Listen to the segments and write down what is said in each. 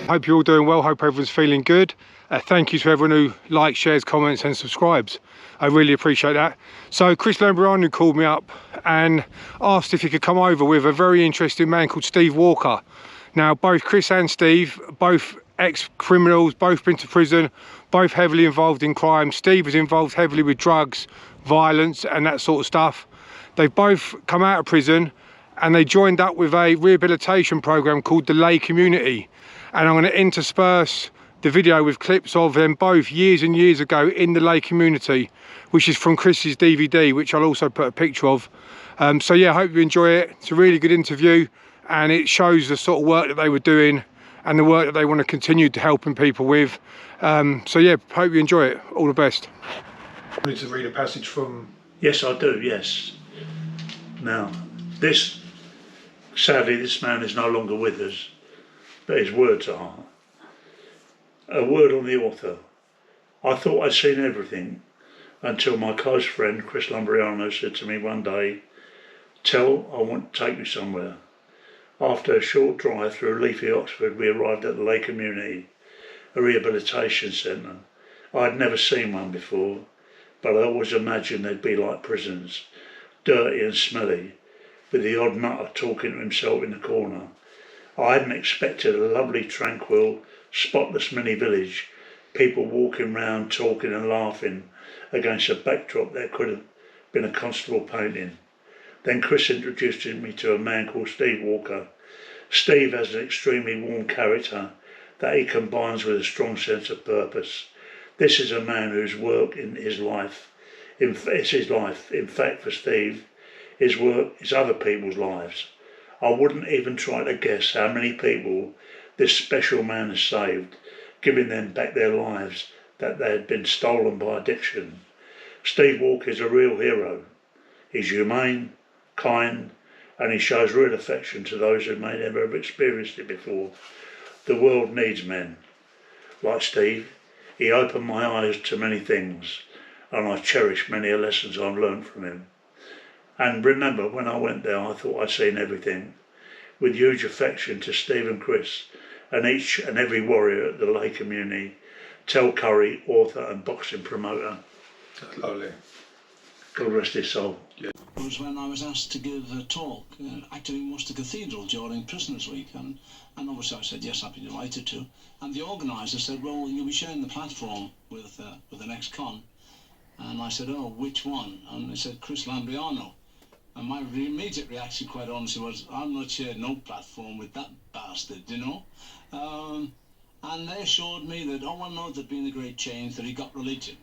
Hope you're all doing well, hope everyone's feeling good. Thank you to everyone who likes, shares, comments and subscribes. I really appreciate that. So Chris Lambrianou called me up and asked if he could come over with a very interesting man called Steve Walker. Now both Chris and Steve, both ex-criminals, both been to prison, both heavily involved in crime. Steve was involved heavily with drugs, violence and that sort of stuff. They've both come out of prison and they joined up with a rehabilitation program called the Lay Community. And I'm going to intersperse the video with clips of them both years and years ago in the Lay Community, which is from Chris's DVD, which I'll also put a picture of. So yeah, I hope you enjoy it. It's a really good interview and it shows the sort of work that they were doing and the work that they want to continue to helping people with. So yeah, hope you enjoy it. All the best. I need to read a passage from... Yes, I do, yes. Now, sadly this man is no longer with us, but his words are. A word on the author. I thought I'd seen everything until my close friend Chris Lambrianou said to me one day, "Tell, I want to take you somewhere." After a short drive through leafy Oxford, we arrived at the Lay Community, a rehabilitation centre. I had never seen one before, but I always imagined they'd be like prisons, dirty and smelly, with the odd nutter talking to himself in the corner. I hadn't expected a lovely, tranquil, spotless mini village, people walking round, talking and laughing against a backdrop that could have been a Constable painting. Then Chris introduced me to a man called Steve Walker. Steve has an extremely warm character that he combines with a strong sense of purpose. This is a man whose work in his life, it's his life. In fact, for Steve, his work is other people's lives. I wouldn't even try to guess how many people this special man has saved, giving them back their lives that they had been stolen by addiction. Steve Walker is a real hero. He's humane, kind, and he shows real affection to those who may never have experienced it before. The world needs men like Steve. He opened my eyes to many things, and I cherish many lessons I've learned from him. And remember, when I went there, I thought I'd seen everything. With huge affection to Steve and Chris, and each and every warrior at the Lay Community. Tel Curry, author and boxing promoter. That's lovely. God rest his soul. Yeah. It was when I was asked to give a talk at Worcester Cathedral during Prisoners' Week, and obviously I said yes, I'd be delighted to. And the organiser said, well, you'll be sharing the platform with an ex-con. And I said, oh, which one? And they said, Chris Lambrianou. And my immediate reaction, quite honestly, was, I'm not sharing no platform with that bastard, you know? And they assured me that, oh, well, no, there'd been a great change, that he got religion.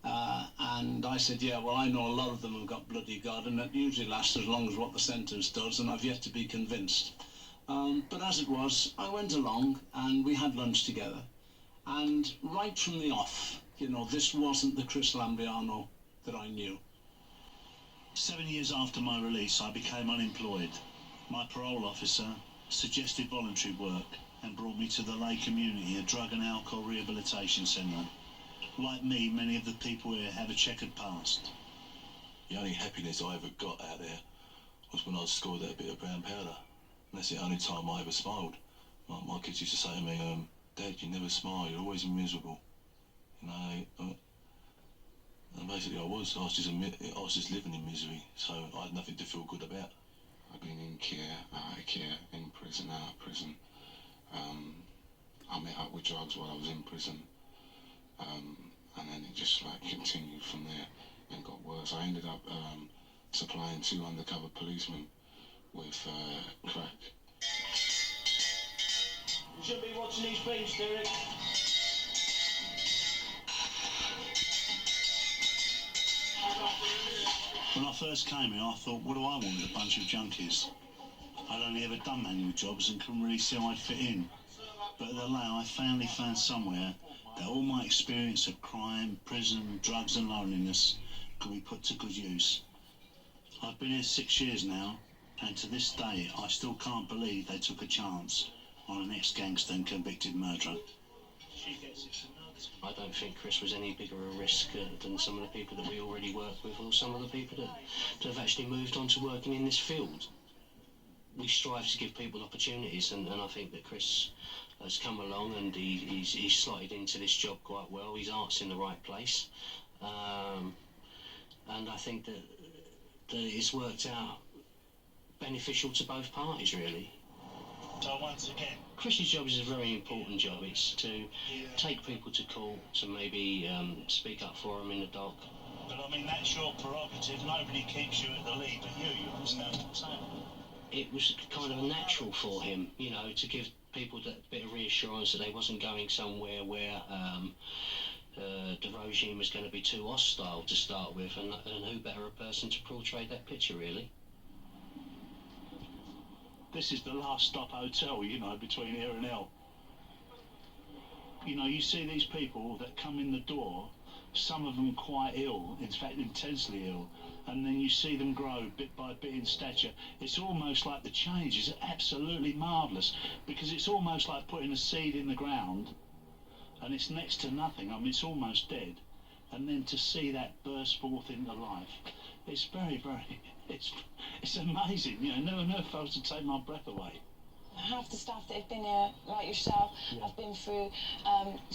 And I said, yeah, well, I know a lot of them have got bloody God, and that usually lasts as long as what the sentence does, and I've yet to be convinced. But as it was, I went along, and we had lunch together. And right from the off, you know, this wasn't the Chris Lambrianou that I knew. 7 years after my release, I became unemployed. My parole officer suggested voluntary work and brought me to the Lay Community, a drug and alcohol rehabilitation centre. Like me, many of the people here have a checkered past. The only happiness I ever got out there was when I scored that bit of brown powder. And that's the only time I ever smiled. My kids used to say to me, Dad, you never smile, you're always miserable. You know, and basically I was just living in misery, so I had nothing to feel good about. I've been in care, out of care, in prison, out of prison. I met up with drugs while I was in prison, and then it just like continued from there and got worse. I ended up supplying 2 undercover policemen with crack. You should be watching these beats, Derek. When I first came here, I thought, what do I want with a bunch of junkies? I'd only ever done manual jobs and couldn't really see how I'd fit in. But at the Lay, I finally found somewhere that all my experience of crime, prison, drugs and loneliness could be put to good use. I've been here 6 years now, and to this day, I still can't believe they took a chance on an ex-gangster and convicted murderer. I don't think Chris was any bigger a risk than some of the people that we already work with, or some of the people that have actually moved on to working in this field. We strive to give people opportunities, and I think that Chris has come along, and he's slotted into this job quite well. His heart's in the right place, and I think that it's worked out beneficial to both parties, really. So once again, Chris's job is a very important job. It's to take people to court, to maybe speak up for them in the dock. but I mean that's your prerogative. Nobody keeps you at the lead but you. You understand what I'm saying? It was kind of natural for him, you know, to give people that bit of reassurance that they wasn't going somewhere where the regime was going to be too hostile to start with, and who better a person to portray that picture, really. This is the last stop hotel, you know, between here and hell. You know, you see these people that come in the door, some of them quite ill, in fact intensely ill, and then you see them grow bit by bit in stature. It's almost like the change is absolutely marvellous, because it's almost like putting a seed in the ground and it's next to nothing. I mean, it's almost dead, and then to see that burst forth into life, it's very, very, it's amazing. You know, never fails to take my breath away. Half the staff that have been here, like yourself, have been through,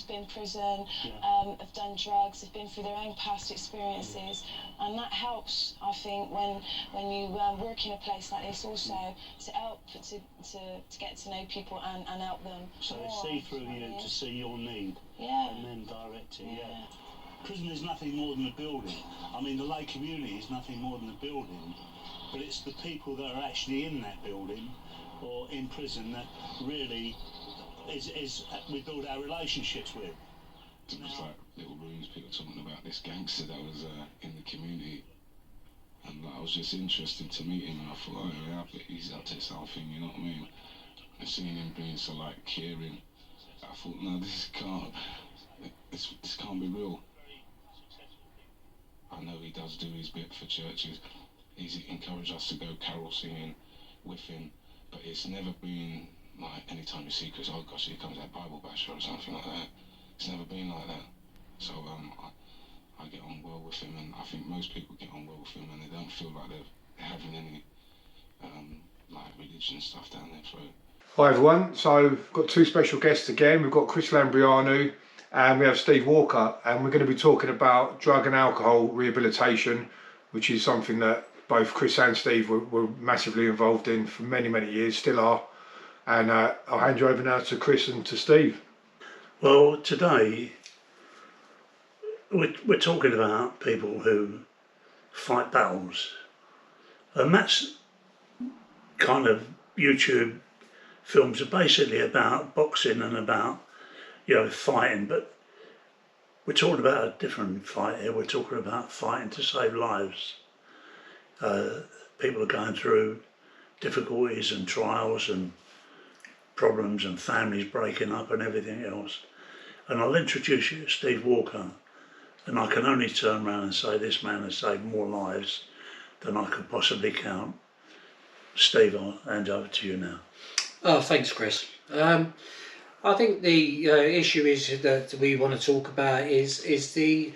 been prison, have done drugs, have been through their own past experiences, and that helps, I think, when you work in a place like this also, to help to get to know people and help them. So they see through you to see your need, and then direct it. Prison is nothing more than a building. I mean, the lay community is nothing more than a building, but it's the people that are actually in that building or in prison that really is we build our relationships with. It was like little rooms, people talking about this gangster that was in the community, and I was just interested to meet him, and I thought, oh yeah, he's up to something, you know what I mean? And seeing him being so like caring, I thought, no, this can't be real. I know he does do his bit for churches. He's encouraged us to go carol singing with him, but it's never been like anytime you see Chris, oh gosh, here comes that Bible basher or something like that. It's never been like that. So I get on well with him, and I think most people get on well with him, and they don't feel like they're having any like religion stuff down their throat. Hi everyone, so we've got two special guests again. We've got Chris Lambrianou and we have Steve Walker, and we're going to be talking about drug and alcohol rehabilitation, which is something that both Chris and Steve were massively involved in for many, many years, still are. And I'll hand you over now to Chris and to Steve. Well, today we're talking about people who fight battles, and that's kind of YouTube films are basically about boxing and about, you know, fighting, but we're talking about a different fight here. We're talking about fighting to save lives. People are going through difficulties and trials and problems and families breaking up and everything else. And I'll introduce you to Steve Walker, and I can only turn around and say this man has saved more lives than I could possibly count. Steve, I'll hand over to you now. Oh, thanks, Chris. I think the issue is that we want to talk about is the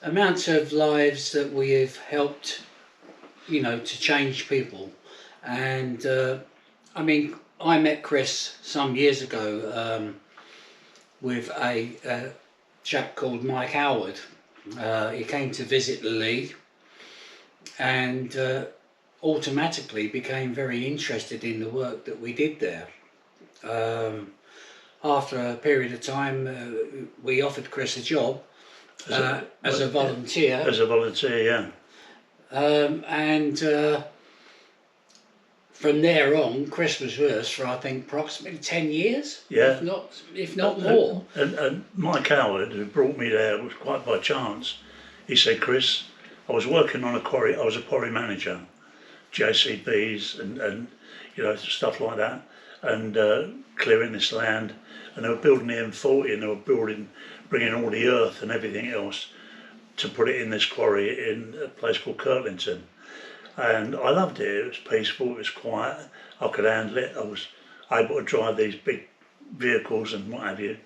amount of lives that we have helped, you know, to change people. And I mean, I met Chris some years ago with a chap called Mike Howard. He came to visit the league and automatically became very interested in the work that we did there. After a period of time, we offered Chris a job as a volunteer. As a volunteer, yeah. And from there on, Chris was with us for I think approximately 10 years, Yeah. if not more. And Mike Howard, who brought me there, was quite by chance. He said, Chris, I was working on a quarry, I was a quarry manager, JCBs and you know, stuff like that, and clearing this land, and they were building the M40, and they were bringing all the earth and everything else to put it in this quarry in a place called Kirtlington. And I loved it. It was peaceful, it was quiet, I could handle it, I was able to drive these big vehicles and what have you,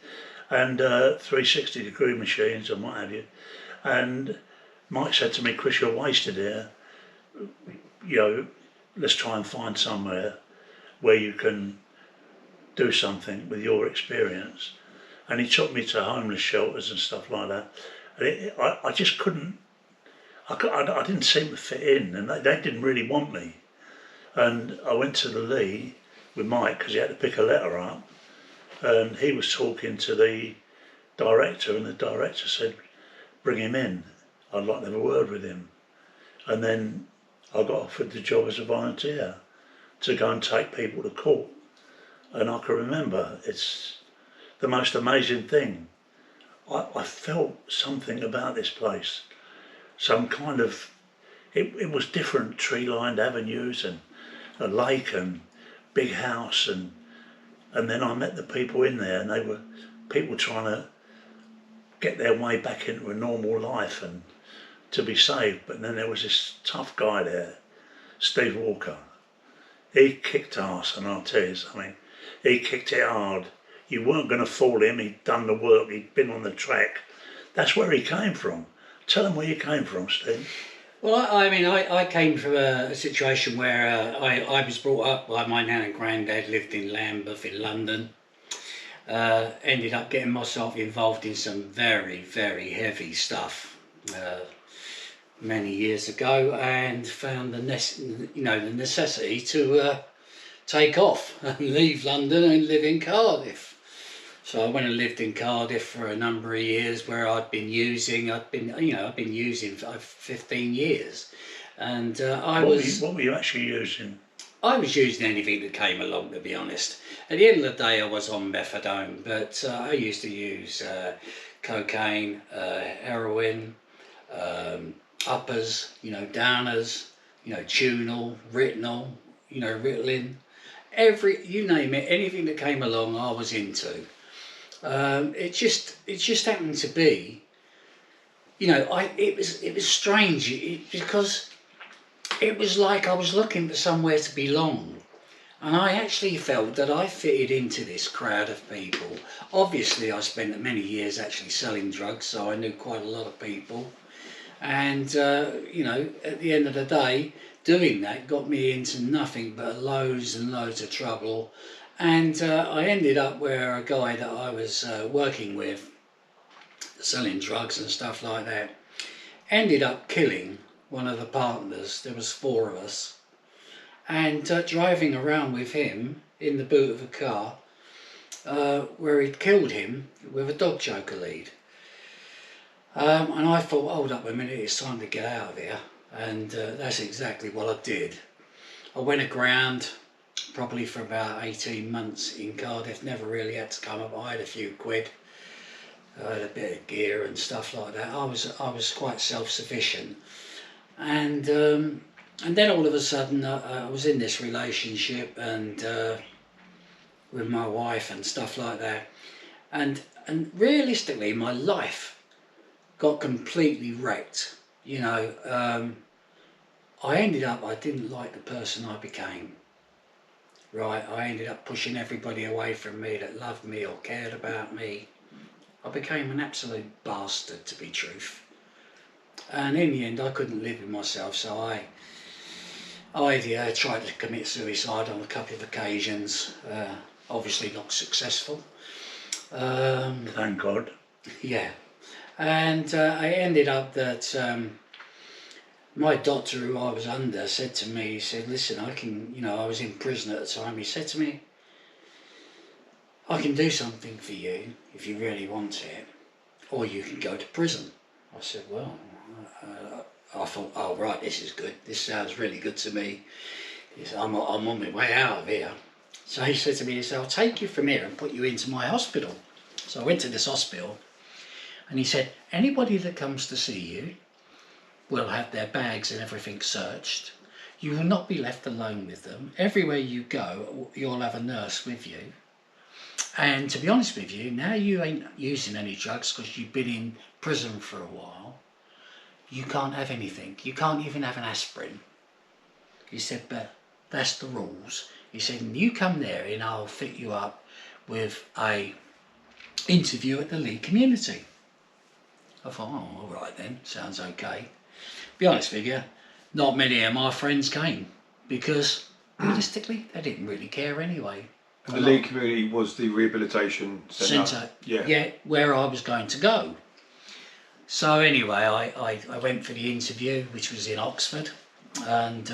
and 360-degree machines and what have you. And Mike said to me, Chris, you're wasted here, you know, let's try and find somewhere where you can do something with your experience. And he took me to homeless shelters and stuff like that. And I just couldn't, I didn't seem to fit in, and they didn't really want me. And I went to the Lee with Mike because he had to pick a letter up, and he was talking to the director, and the director said, bring him in, I'd like to have a word with him. And then I got offered the job as a volunteer to go and take people to court. And I can remember, it's the most amazing thing. I felt something about this place, some kind of, it was different, tree-lined avenues and a lake and big house, and then I met the people in there, and they were people trying to get their way back into a normal life and to be saved. But then there was this tough guy there, Steve Walker. He kicked ass, and I'll tell you something, he kicked it hard. You weren't going to fool him, he'd done the work, he'd been on the track. That's where he came from. Tell him where you came from, Steve. Well, I mean, I came from a situation where I was brought up by my nan and granddad, lived in Lambeth in London. Ended up getting myself involved in some very, very heavy stuff many years ago, and found the necessity to take off and leave London and live in Cardiff. So I went and lived in Cardiff for a number of years, where I've been using for 15 years, and What were you actually using? I was using anything that came along, to be honest. At the end of the day, I was on methadone, but I used to use cocaine, heroin, uppers, downers, Tunal, Ritinol, Ritalin, you name it, anything that came along, I was into. It just happened to be, it was strange because it was like I was looking for somewhere to belong, and I actually felt that I fitted into this crowd of people. Obviously, I spent many years actually selling drugs, so I knew quite a lot of people, and at the end of the day, doing that got me into nothing but loads and loads of trouble. And I ended up where a guy that I was working with, selling drugs and stuff like that, ended up killing one of the partners. There was 4 of us, and driving around with him in the boot of a car, where he'd killed him with a dog choker lead. And I thought, hold up a minute, it's time to get out of here. And that's exactly what I did. I went aground probably for about 18 months in Cardiff, never really had to come up. I had a few quid, I had a bit of gear and stuff like that. I was quite self-sufficient, and then all of a sudden I was in this relationship and with my wife and stuff like that, and realistically my life got completely wrecked. I ended up, I didn't like the person I became. Right, I ended up pushing everybody away from me that loved me or cared about me. I became an absolute bastard, to be truth. And in the end, I couldn't live with myself, so I tried to commit suicide on a couple of occasions. Obviously not successful. Thank God. Yeah, and I ended up that my doctor, who I was under, said to me, he said, listen, I was in prison at the time, he said to me, I can do something for you if you really want it, or you can go to prison. I said, well, I thought, oh right, this is good, this sounds really good to me. He said, I'm on my way out of here. So he said to me, he said, I'll take you from here and put you into my hospital. So I went to this hospital, and he said, anybody that comes to see you will have their bags and everything searched. You will not be left alone with them. Everywhere you go, you'll have a nurse with you. And to be honest with you, now you ain't using any drugs because you've been in prison for a while. You can't have anything. You can't even have an aspirin. He said, but that's the rules. He said, you come there and I'll fit you up with a interview at the Lee community. I thought, oh, all right then, sounds okay. Be honest with you, not many of my friends came because realistically they didn't really care anyway. And the Leigh community was the rehabilitation centre. Yeah, where I was going to go. So anyway, I went for the interview, which was in Oxford, and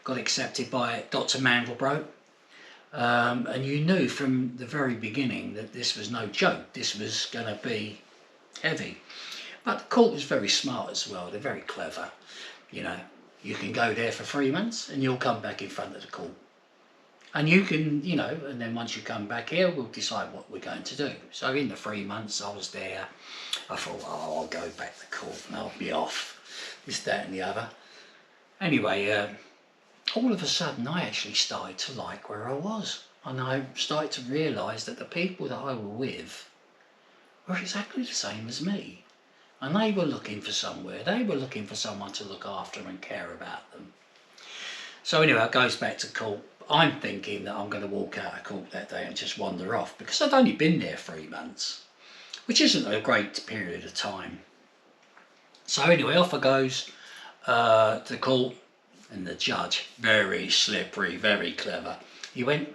got accepted by Dr. Mandelbrot. And you knew from the very beginning that this was no joke. This was going to be heavy. But the court was very smart as well. They're very clever. You know, you can go there for 3 months and you'll come back in front of the court. And you can, you know, and then once you come back here, we'll decide what we're going to do. So in the 3 months I was there, I thought, oh, I'll go back to court and I'll be off. This, that and the other. Anyway, all of a sudden I actually started to like where I was. And I started to realise that the people that I were with were exactly the same as me. And they were looking for somewhere. They were looking for someone to look after and care about them. So anyway, it goes back to court. I'm thinking that I'm going to walk out of court that day and just wander off, because I'd only been there 3 months, which isn't a great period of time. So anyway, off I goes to court, and the judge, very slippery, very clever. He went,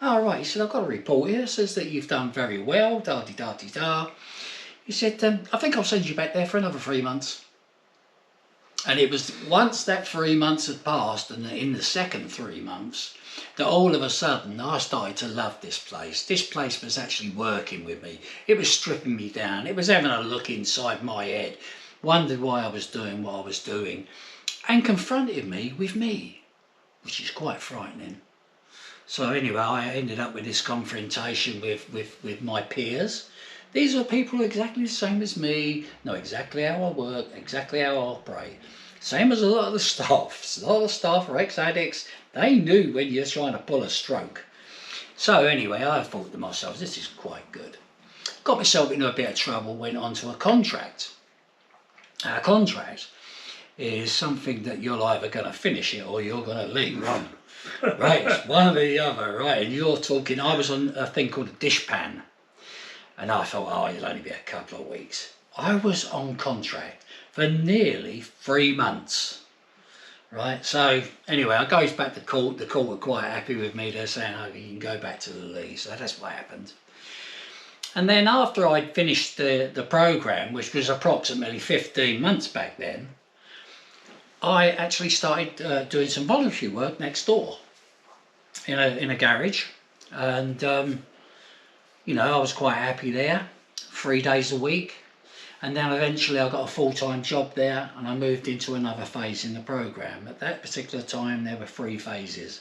"Oh right," he said, "I've got a report here, says that you've done very well, da-de-da-de-da." He said, "I think I'll send you back there for another 3 months." And it was once that 3 months had passed, and in the second 3 months, that all of a sudden I started to love this place. This place was actually working with me. It was stripping me down. It was having a look inside my head, wondered why I was doing what I was doing, and confronted me with me, which is quite frightening. So anyway, I ended up with this confrontation with my peers. These are people exactly the same as me, know exactly how I work, exactly how I operate. Same as a lot of the staff. A lot of the staff are ex-addicts. They knew when you're trying to pull a stroke. So anyway, I thought to myself, this is quite good. Got myself into a bit of trouble, went on to a contract. A contract is something that you're either going to finish it or you're going to leave. Right, it's one or the other, right? And you're talking, I was on a thing called a dish pan. And I thought, oh, it'll only be a couple of weeks. I was on contract for nearly 3 months. Right, so anyway, I goes back to court. The court were quite happy with me. They're saying, oh, you can go back to the Leigh. So that's what happened. And then after I'd finished the programme, which was approximately 15 months back then, I actually started doing some voluntary work next door in a garage. And, you know, I was quite happy there, 3 days a week. And then eventually I got a full-time job there, and I moved into another phase in the programme. At that particular time there were 3 phases.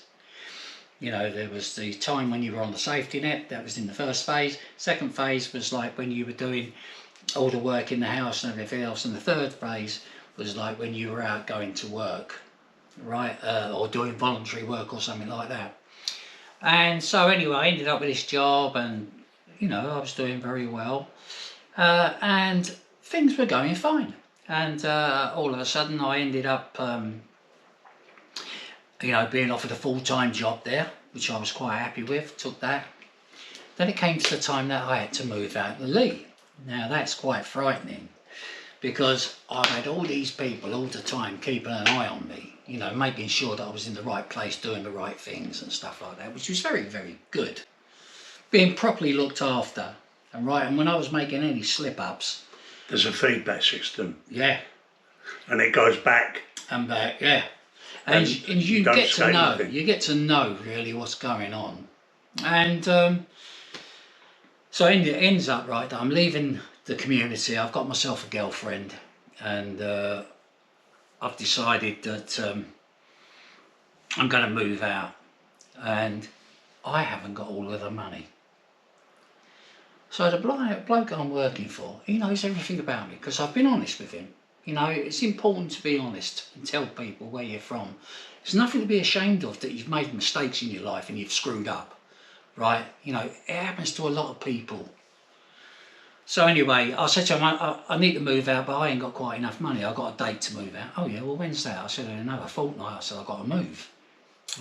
You know, there was the time when you were on the safety net, that was in the first phase. Second phase was like when you were doing all the work in the house and everything else. And the third phase was like when you were out going to work, right, or doing voluntary work or something like that. And so anyway, I ended up with this job, and, you know, I was doing very well. And things were going fine, and all of a sudden I ended up you know, being offered a full-time job there, which I was quite happy with, took that. Then it came to the time that I had to move out to the Leigh. Now that's quite frightening, because I had all these people all the time keeping an eye on me, you know, making sure that I was in the right place, doing the right things and stuff like that, which was very, very good. Being properly looked after, and right, and when I was making any slip-ups, there's a feedback system. Yeah. And it goes back. And back, yeah. And you get to know, anything. You get to know really what's going on. And so it ends up, right, that I'm leaving the community. I've got myself a girlfriend, and I've decided that I'm going to move out, and I haven't got all of the money. So the bloke I'm working for, he knows everything about me, because I've been honest with him. You know, it's important to be honest and tell people where you're from. There's nothing to be ashamed of that you've made mistakes in your life and you've screwed up, right? You know, it happens to a lot of people. So anyway, I said to him, I need to move out, but I ain't got quite enough money. I've got a date to move out. Oh yeah, well, when's that? I said, in another fortnight. I said, I've got to move.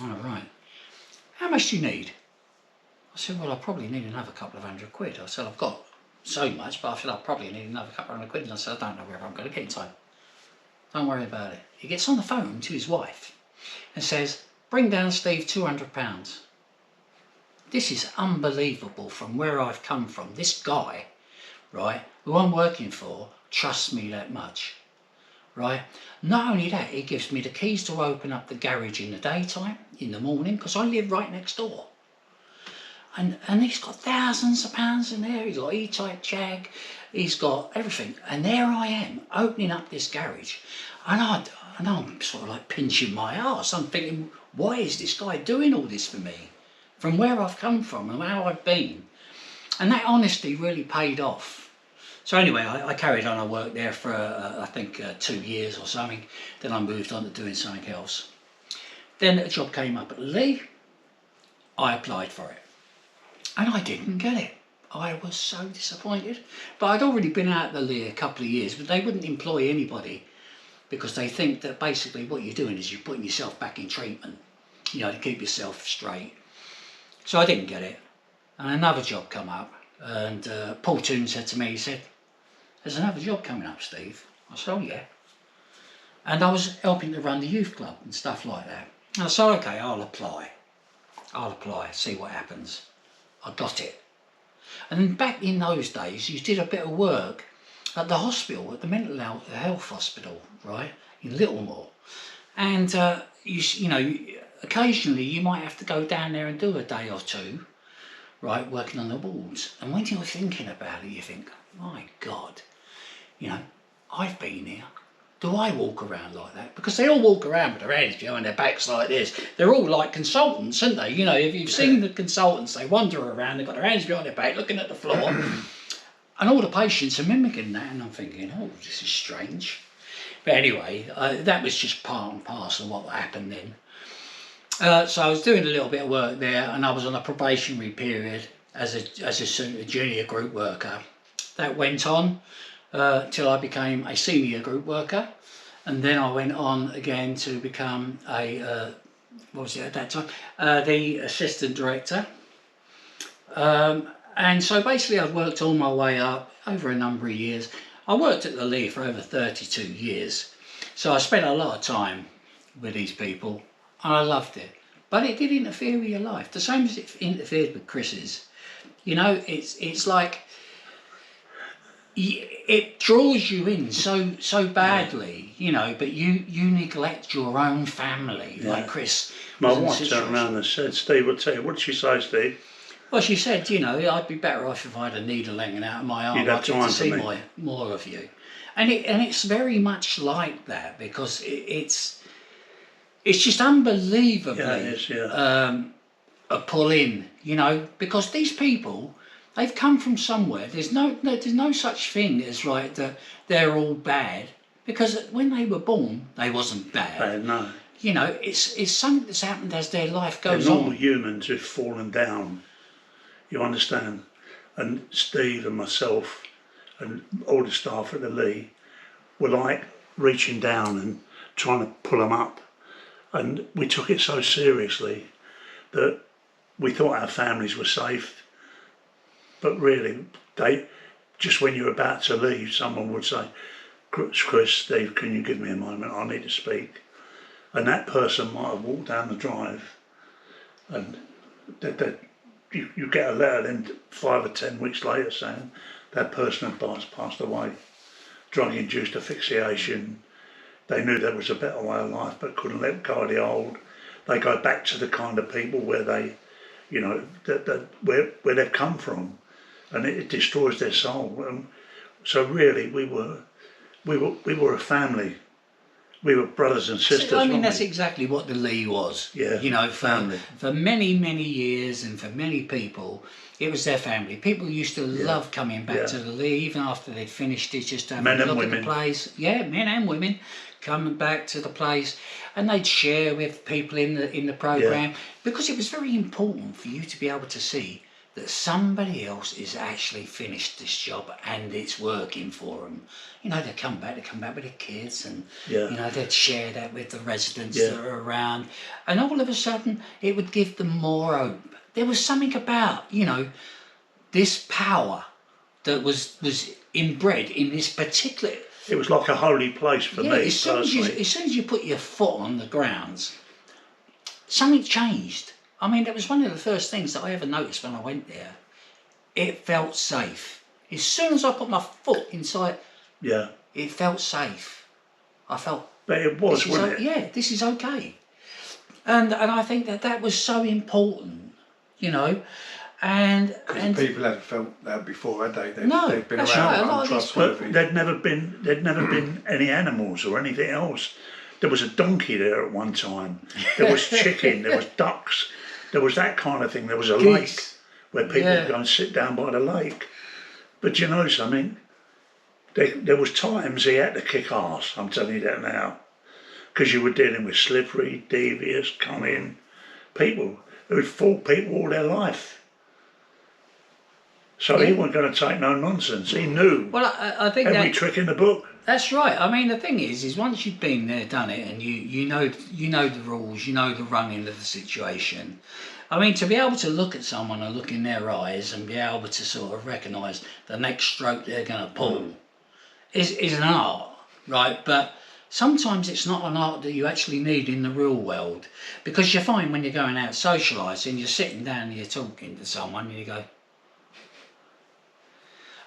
All right. How much do you need? I said, well, I probably need another couple of £100. I said, I've got so much, but I said, I'll probably need another couple of £100. And I said, I don't know where I'm going to get in time. Don't worry about it. He gets on the phone to his wife and says, bring down Steve £200. this is unbelievable from where I've come from. This guy, right, who I'm working for, trusts me that much, right? Not only that, he gives me the keys to open up the garage in the daytime, in the morning, because I live right next door. And he's got thousands of pounds in there. He's got E-Type Jag, he's got everything. And there I am, opening up this garage. And I'm sort of like pinching my arse. I'm thinking, why is this guy doing all this for me? From where I've come from and how I've been. And that honesty really paid off. So anyway, I carried on. I worked there for, I think, 2 years or something. Then I moved on to doing something else. Then a job came up at Lee. I applied for it. And I didn't get it. I was so disappointed. But I'd already been out at the Lee a couple of years, but they wouldn't employ anybody because they think that basically what you're doing is you're putting yourself back in treatment, you know, to keep yourself straight. So I didn't get it. And another job come up, and Paul Toon said to me, he said, "There's another job coming up, Steve." I said, "Oh yeah." And I was helping to run the youth club and stuff like that. And I said, "Okay, I'll apply, see what happens." I got it. And then back in those days, you did a bit of work at the hospital, at the mental health hospital, right, in Littlemore. And you know, occasionally you might have to go down there and do a day or two, right, working on the wards. And when you're thinking about it, you think, my God, you know, I've been here. Do I walk around like that? Because they all walk around with their hands behind their backs like this. They're all like consultants, aren't they? You know, if you've seen the consultants, they wander around, they've got their hands behind their back, looking at the floor. And all the patients are mimicking that, and I'm thinking, oh, this is strange. But anyway, that was just part and parcel of what happened then. So I was doing a little bit of work there, and I was on a probationary period as a junior group worker. That went on till I became a senior group worker, and then I went on again to become a what was it at that time? The assistant director. And so basically I've worked all my way up over a number of years. I worked at the Lee for over 32 years, so I spent a lot of time with these people, and I loved it. But it did interfere with your life, the same as it interfered with Chris's. You know, it's like it draws you in so badly, you know, but you neglect your own family, like Chris. My wife turned around and said, "Steve, I'll tell you," what did she say, Steve? Well, she said, you know, I'd be better off if I had a needle hanging out of my arm. You'd have I'd get to see more of you. And it's very much like that, because it's just unbelievably a pull in, you know, because these people, they've come from somewhere. There's no such thing as right that they're all bad, because when they were born, they wasn't bad. No. You know, it's something that's happened as their life goes They're on. normal humans who've fallen down. You understand? And Steve and myself and all the staff at the Lee were like reaching down and trying to pull them up. And we took it so seriously that we thought our families were safe. But really, just when you're about to leave, someone would say, "Chris, Steve, can you give me a moment? I need to speak." And that person might have walked down the drive, and you get a letter then 5 or 10 weeks later saying that person had passed away, drug-induced asphyxiation. They knew there was a better way of life but couldn't let go of the old. They go back to the kind of people where they, you know, where they've come from, and it destroys their soul. So really, we were a family. We were brothers and sisters. I mean, that's exactly what the Lee was. Yeah, you know, family. For many years, and for many people, it was their family. People used to love coming back to the Lee, even after they'd finished it, just having a look at the place. Yeah, men and women coming back to the place, and they'd share with people in the program, because it was very important for you to be able to see that somebody else is actually finished this job and it's working for them. You know, they'd come back with their kids, and you know, they'd share that with the residents that are around, and all of a sudden it would give them more hope. There was something about, you know, this power that was inbred in this particular... It was like a holy place for me, personally. As soon as you put your foot on the grounds, something changed. I mean, it was one of the first things that I ever noticed when I went there. It felt safe. As soon as I put my foot inside, Yeah. it felt safe. I felt, But it was, wasn't it? yeah, this is okay. And I think that was so important, you know. And people hadn't felt that before, had they? No, they'd been that's around right, a lot of these untrustworthy. But there'd never been any animals or anything else. There was a donkey there at one time. There was chicken. There was ducks. There was that kind of thing. There was a Geese. lake where people would go and sit down by the lake. But you know something? There was times he had to kick arse. I'm telling you that now, because you were dealing with slippery, devious, cunning people who'd fought people all their life. So he wasn't going to take no nonsense. He knew well, I think every that trick in the book. that's right. I mean, the thing is once you've been there, done it, and you know the rules, you know the running of the situation. I mean, to be able to look at someone and look in their eyes and be able to sort of recognise the next stroke they're going to pull is an art, right? But sometimes it's not an art that you actually need in the real world, because you find when you're going out socialising, you're sitting down and you're talking to someone and you go,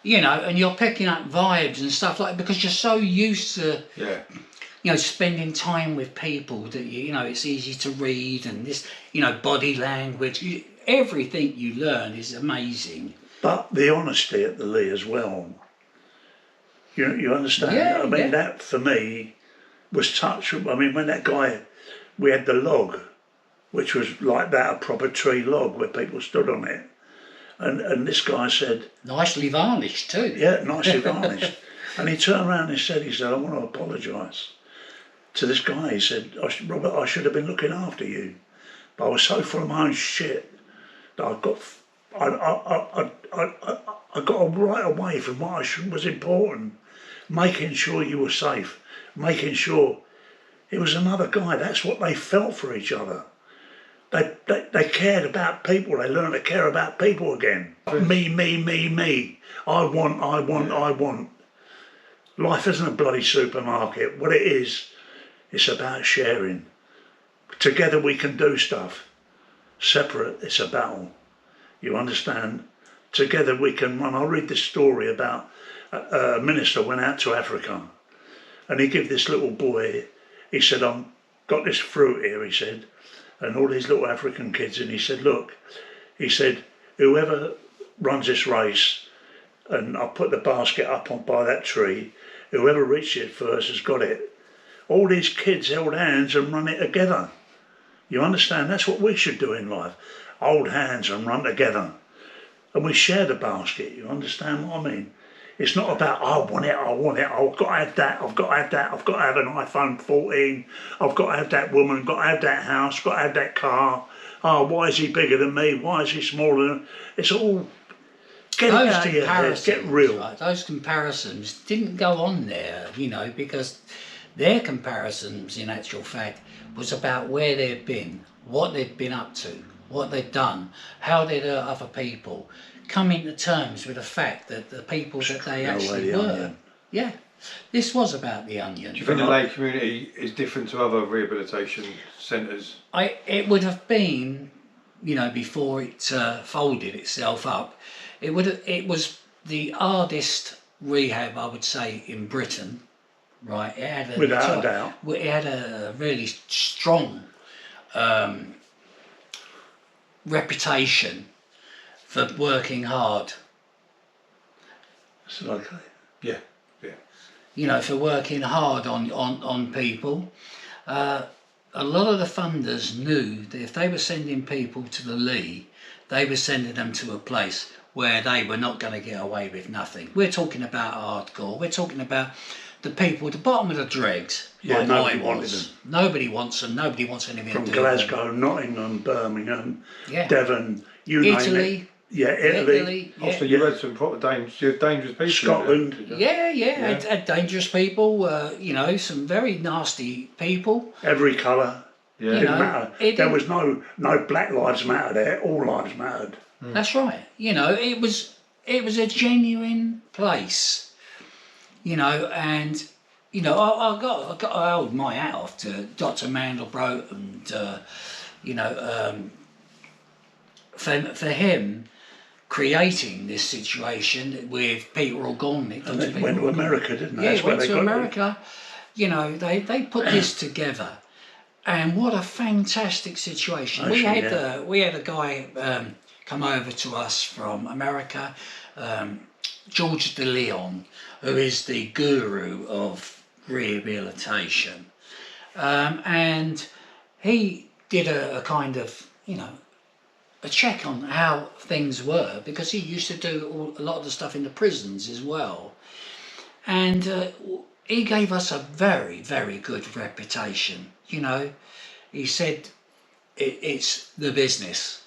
you know, and you're picking up vibes and stuff like that because you're so used to, you know, spending time with people that you know it's easy to read, and this, you know, body language, everything you learn is amazing. But the honesty at the Lee as well. You understand? Yeah, I mean, yeah. that for me was touch. I mean, when that guy, we had the log, which was like that, a proper tree log where people stood on it. And this guy said... Nicely varnished too. Yeah, nicely varnished. And he turned around and he said, I want to apologise to this guy. He said, Robert, I should have been looking after you. But I was so full of my own shit that I got right away from what was important. Making sure you were safe. Making sure it was another guy. That's what they felt for each other. They cared about people. They learned to care about people again. Me. I want. Life isn't a bloody supermarket. What it is, it's about sharing. Together we can do stuff. Separate, it's a battle. You understand? Together we can run. I'll read this story about a minister went out to Africa and he gave this little boy, he said, I've got this fruit here, he said, and all these little African kids, and he said, look, he said, whoever runs this race, and I'll put the basket up on by that tree, whoever reaches it first has got it. All these kids held hands and run it together. You understand? That's what we should do in life. Hold hands and run together. And we share the basket, you understand what I mean? It's not about, I want it, I've got to have that, I've got to have an iPhone 14, I've got to have that woman, got to have that house, got to have that car. Oh, why is he bigger than me? Why is he smaller than... It's all... Get it to your head, get real. Right, those comparisons didn't go on there, you know, because their comparisons, in actual fact, was about where they'd been, what they'd been up to, what they'd done, how they'd hurt other people, coming to terms with the fact that the people that they actually were. Yeah, this was about the Onion. Do you think the lay community is different to other rehabilitation centres? It would have been, you know, before it folded itself up, it was the hardest rehab, I would say, in Britain. Right, it had without a doubt. It had a really strong reputation for working hard. It's okay. Yeah. You know, for working hard on people. A lot of the funders knew that if they were sending people to the Lee, they were sending them to a place where they were not going to get away with nothing. We're talking about hardcore. We're talking about the people at the bottom of the dregs. Yeah, like nobody I wanted was. them. Nobody wants them. Nobody wants anything From to do with them. Glasgow, Nottingham, Birmingham, Yeah. Devon, you name it. Italy. Yeah, Italy. Yeah. Also, you had some proper dangerous people. Scotland. Yeah. Had dangerous people, you know, some very nasty people. Every colour. Yeah. Didn't know, matter. There was no Black Lives Matter there. All lives mattered. That's right. You know, it was a genuine place. You know, and you know, I got to hold my hat off to Dr. Mandelbrot and you know, for him, creating this situation with Peter O'Gornick. And they went to America, didn't they? Yeah, That's where went they to got it. America. You know, they put this together, and what a fantastic situation. Actually, We had a guy come over to us from America, George De Leon, who is the guru of rehabilitation, and he did a kind of, you know, a check on how things were, because he used to do a lot of the stuff in the prisons as well, and he gave us a very, very good reputation. You know, he said it's the business,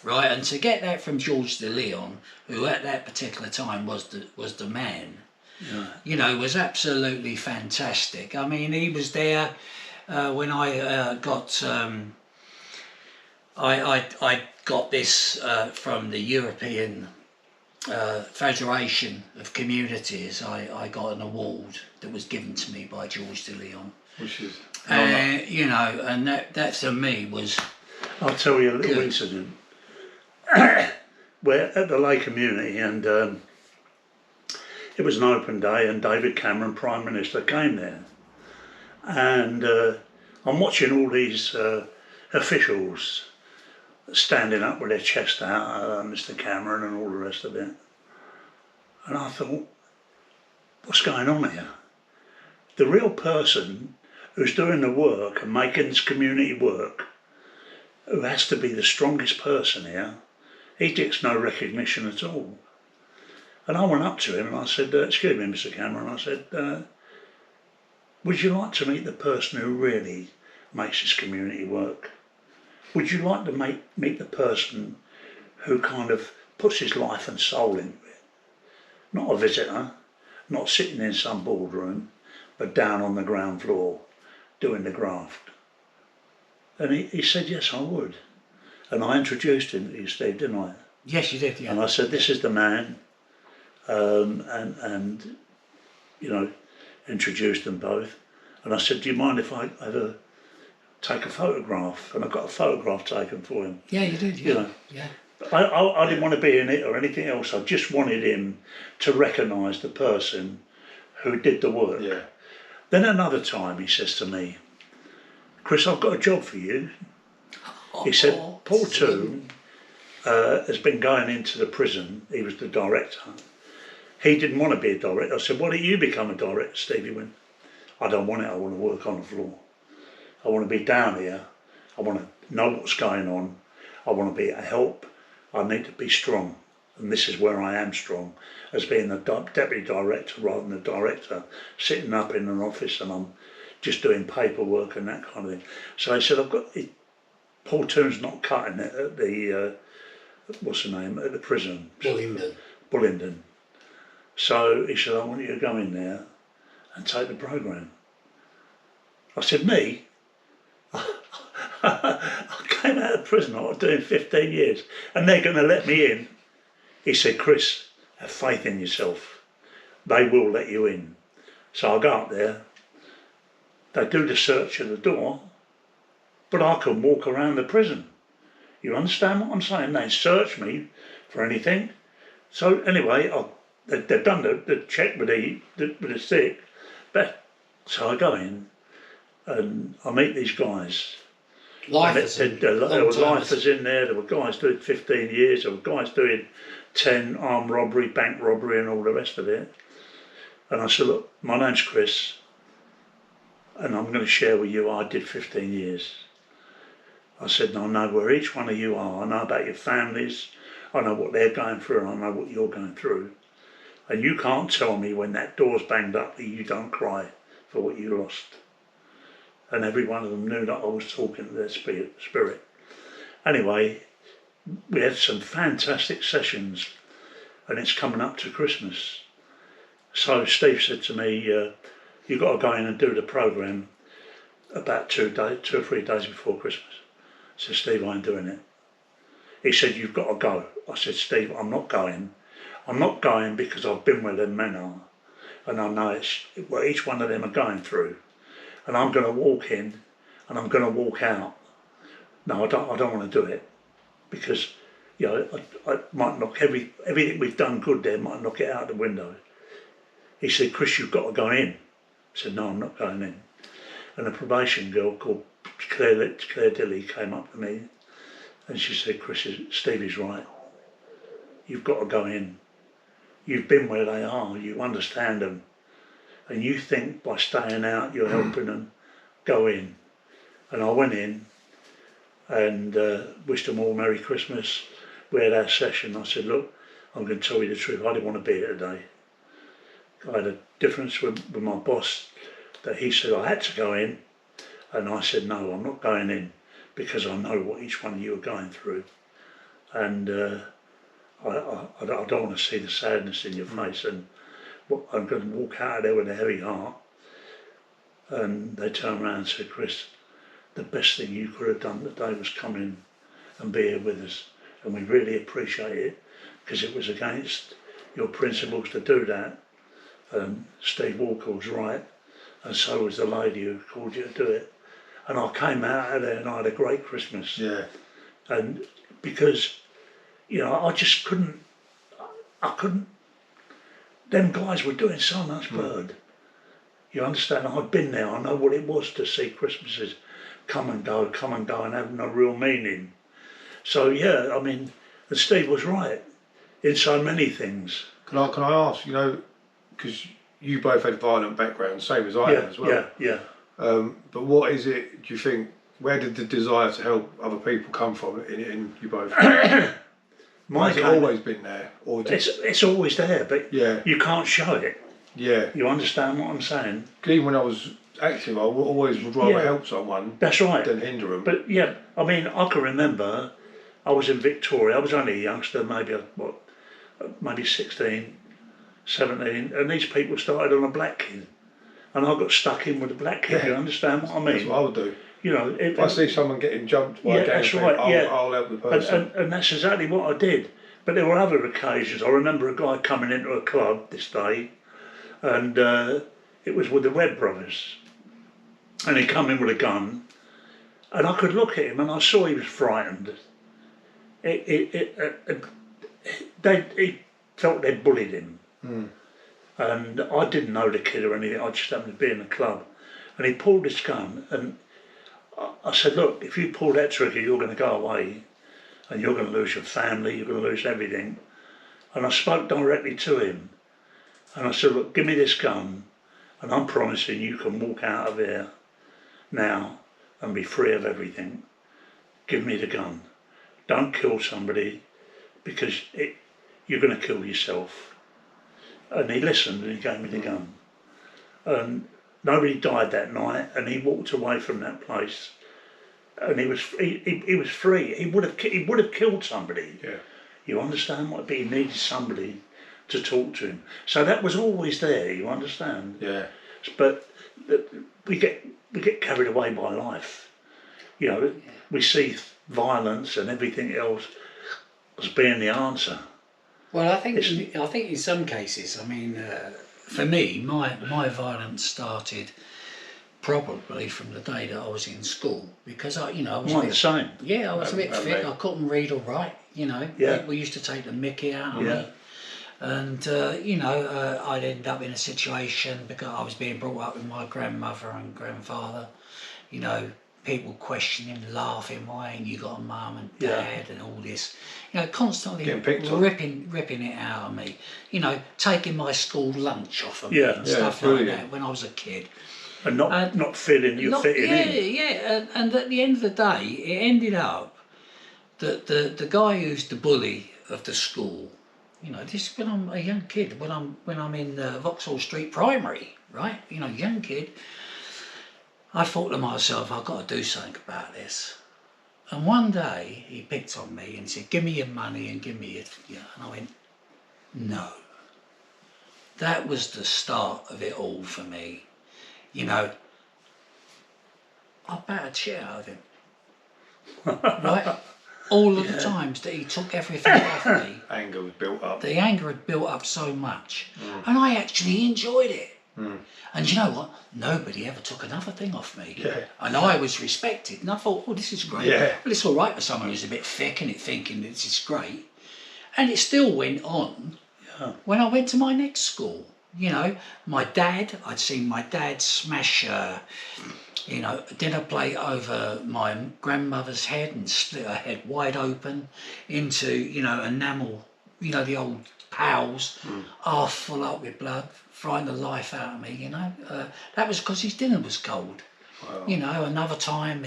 right? And to get that from George De Leon, who at that particular time was the man, you know, was absolutely fantastic. I mean, he was there when I got. I got this from the European Federation of Communities. I got an award that was given to me by George De Leon. Which is... You know, and that for me was... I'll tell you a little incident. We're at the Lay Community, and it was an open day, and David Cameron, Prime Minister, came there. And I'm watching all these officials standing up with their chest out, Mr. Cameron and all the rest of it. And I thought, what's going on here? The real person who's doing the work and making this community work, who has to be the strongest person here, he gets no recognition at all. And I went up to him and I said, excuse me, Mr. Cameron, I said, would you like to meet the person who really makes this community work? Would you like to meet the person who kind of puts his life and soul into it? Not a visitor, not sitting in some boardroom, but down on the ground floor doing the graft. And he said, yes, I would. And I introduced him to you, Steve, didn't I? Yes, you did, yeah. And I said, this is the man, and you know, introduced them both. And I said, do you mind if I ever take a photograph? And I got a photograph taken for him. Yeah, you did, yeah. You know, yeah. I didn't want to be in it or anything else. I just wanted him to recognise the person who did the work. Yeah. Then another time he says to me, Chris, I've got a job for you. He said, Paul Toon has been going into the prison. He was the director. He didn't want to be a director. I said, why don't you become a director, Stevie? He went, I don't want it. I want to work on the floor. I want to be down here. I want to know what's going on. I want to be a help. I need to be strong. And this is where I am strong, as being the deputy director rather than the director, sitting up in an office and I'm just doing paperwork and that kind of thing. So I said, Paul Toon's not cutting it at the, what's the name, at the prison? Bullingdon. So he said, I want you to go in there and take the programme. I said, me? I came out of prison, I was doing 15 years, and they're going to let me in. He said, Chris, have faith in yourself. They will let you in. So I go up there, they do the search at the door, but I can walk around the prison. You understand what I'm saying? They search me for anything. So anyway, they've done the check with the stick, but so I go in and I meet these guys. There were lifers in there, there were guys doing 15 years, there were guys doing 10 armed robbery, bank robbery and all the rest of it. And I said, look, my name's Chris and I'm going to share with you I did 15 years. I said, I know where each one of you are, I know about your families, I know what they're going through and I know what you're going through. And you can't tell me when that door's banged up that you don't cry for what you lost. And every one of them knew that I was talking to their spirit. Anyway, we had some fantastic sessions and it's coming up to Christmas. So Steve said to me, you've got to go in and do the programme about 2 or 3 days before Christmas. I said, Steve, I ain't doing it. He said, you've got to go. I said, Steve, I'm not going. I'm not going because I've been where them men are and I know it's what each one of them are going through. And I'm going to walk in and I'm going to walk out. No, I don't want to do it because you know, I might knock everything we've done good there, might knock it out the window. He said, Chris, you've got to go in. I said, no, I'm not going in. And a probation girl called Claire Dilly came up to me and she said, Chris, Stevie's right. You've got to go in. You've been where they are, you understand them. And you think by staying out, you're helping them. Go in. And I went in and wished them all Merry Christmas. We had our session. I said, look, I'm going to tell you the truth. I didn't want to be here today. I had a difference with my boss that he said I had to go in. And I said, no, I'm not going in because I know what each one of you are going through. And I don't want to see the sadness in your face. And I'm going to walk out of there with a heavy heart. And they turned around and said, Chris, the best thing you could have done today was come in and be here with us. And we really appreciate it because it was against your principles to do that. Steve Walker was right, and so was the lady who called you to do it. And I came out of there and I had a great Christmas. Yeah. And because, you know, I just couldn't, them guys were doing so much good. You understand? I'd been there, I know what it was to see Christmases come and go and have no real meaning. So yeah, I mean, and Steve was right in so many things. Can I ask, you know, because you both had violent backgrounds, same as I have as well. Yeah. But what is it, do you think, where did the desire to help other people come from in you both? Has it always been there? Or it's always there, but yeah, you can't show it. Yeah. You understand what I'm saying? Even when I was active, I always would rather help someone That's right. than hinder them. But yeah, I mean, I can remember I was in Victoria, I was only a youngster, maybe 16, 17, and these people started on a black kid. And I got stuck in with a black kid, you understand what I mean? That's what I would do. You know, if I see someone getting jumped by a gang, that's right, I'll help the person. And that's exactly what I did. But there were other occasions. I remember a guy coming into a club this day, and it was with the Red Brothers. And he come in with a gun, and I could look at him and I saw he was frightened. He felt they'd bullied him. And I didn't know the kid or anything, I just happened to be in the club. And he pulled his gun, and I said, look, if you pull that trigger, you're going to go away, and you're going to lose your family, you're going to lose everything. And I spoke directly to him, and I said, look, give me this gun, and I'm promising you can walk out of here now and be free of everything. Give me the gun. Don't kill somebody, because you're going to kill yourself. And he listened and he gave me the gun. And nobody died that night, and he walked away from that place. And he was free. He would have killed somebody. Yeah. You understand what? But he needed somebody to talk to him. So that was always there. You understand? Yeah. But we get carried away by life. You know, we see violence and everything else as being the answer. Well, I think in some cases, I mean, for me, my violence started probably from the day that I was in school, because I was the same. Yeah, I was a bit thick. I couldn't read or write. You know, we used to take the mickey out of me, and I'd end up in a situation because I was being brought up with my grandmother and grandfather. You know, people questioning, laughing, why ain't you got a mum and dad and all this, you know, constantly ripping it out of me, you know, taking my school lunch off of me and stuff like that when I was a kid. And not feeling you fitting in. Yeah, and at the end of the day, it ended up that the guy who's the bully of the school, you know, this when I'm a young kid, when I'm in Vauxhall Street Primary, right, you know, young kid, I thought to myself, I've got to do something about this. And one day he picked on me and said, give me your money and give me your... And I went, no. That was the start of it all for me. You know, I battered shit out of him. Right? All of the times that he took everything off me. Anger was built up. The anger had built up so much. And I actually enjoyed it. And you know what? Nobody ever took another thing off me. Yeah. And I was respected. And I thought, oh, this is great. Yeah. Well, it's all right for someone who's a bit thick and thinking this is great. And it still went on when I went to my next school. You know, my dad, I'd seen my dad smash, a dinner plate over my grandmother's head and split her head wide open into, enamel, the old pals, half full up with blood, frying the life out of me, That was because his dinner was cold. Wow. Another time,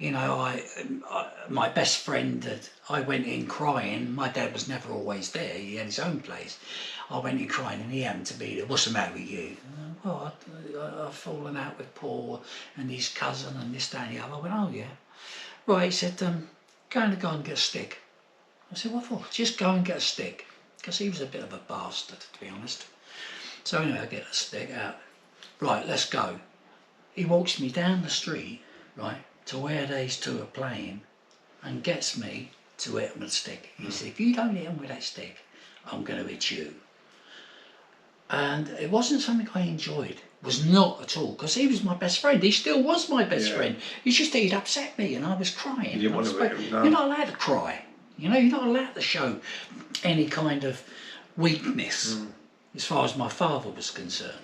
my best friend, I went in crying. My dad was never always there. He had his own place. I went in crying and he happened to be there. What's the matter with you? Well, I've fallen out with Paul and his cousin and this, that and the other. I went, oh yeah. Right, he said, go and get a stick. I said, what for? Just go and get a stick. Because he was a bit of a bastard, to be honest. So anyway, I get a stick out. Right, let's go. He walks me down the street, right, to where these two are playing and gets me to hit him with a stick. He said, if you don't hit him with that stick, I'm going to hit you. And it wasn't something I enjoyed. It was not at all, because he was my best friend. He still was my best friend. It's just that he'd upset me and I was crying. You want to hit him, no? You're not allowed to cry. You're not allowed to show any kind of weakness as far as my father was concerned.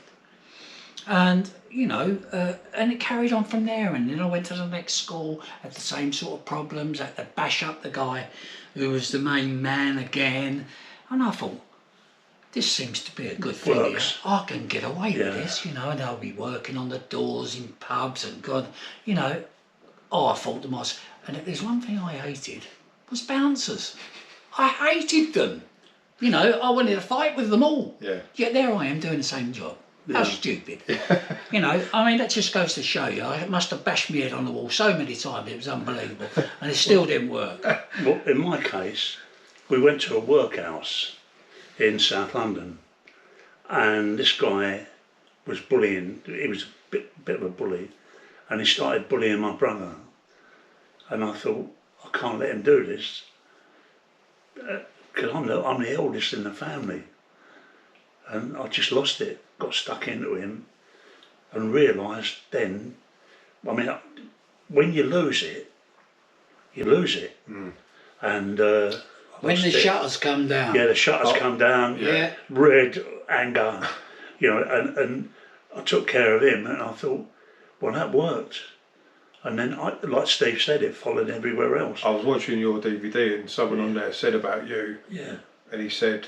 And, and it carried on from there. And then I went to the next school, had the same sort of problems, had to bash up the guy who was the main man again. And I thought, this seems to be a good thing here. I can get away with this, and I'll be working on the doors in pubs and God, I thought to myself, and if there's one thing I hated, was bouncers. I hated them. I wanted to fight with them all. Yeah. Yet there I am doing the same job. How stupid. That just goes to show you, I must have bashed my head on the wall so many times, it was unbelievable. And it still didn't work. Well, in my case, we went to a workhouse in South London, and this guy was bullying. He was a bit of a bully, and he started bullying my brother. And I thought, I can't let him do this, because I'm the eldest in the family. And I just lost it, got stuck into him, and realised then, when you lose it, you lose it. And when the shutters come down. Yeah, the shutters come down. Yeah. Red anger, and I took care of him, and I thought, well, that worked. And then, like Steve said, it followed everywhere else. I was watching your DVD and someone on there said about you. Yeah. And he said,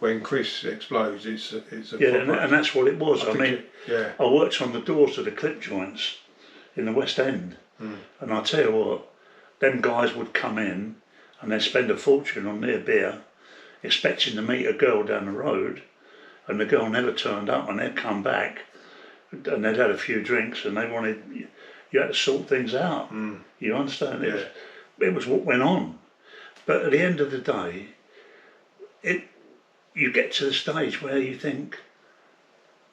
when Chris explodes, it's a and that's what it was. I worked on the doors of the clip joints in the West End, and I tell you what, them guys would come in and they'd spend a fortune on their beer, expecting to meet a girl down the road, and the girl never turned up, and they'd come back and they'd had a few drinks and they wanted, you had to sort things out. You understand? It was what went on. But at the end of the day, you get to the stage where you think,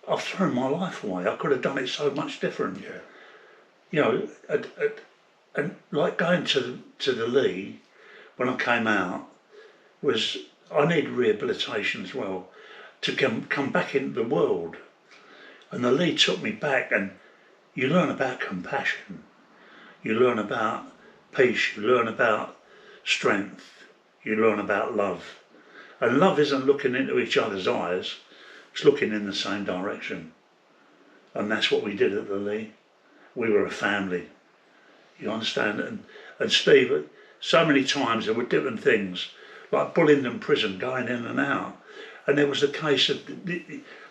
I've thrown my life away. I could have done it so much different. And like going to the Lee, when I came out, I needed rehabilitation as well to come back into the world. And the Lee took me back, and you learn about compassion, you learn about peace, you learn about strength, you learn about love. And love isn't looking into each other's eyes, it's looking in the same direction. And that's what we did at the Lee. We were a family, you understand? And Steve, so many times there were different things, like Bullingdon Prison, going in and out. And there was the case of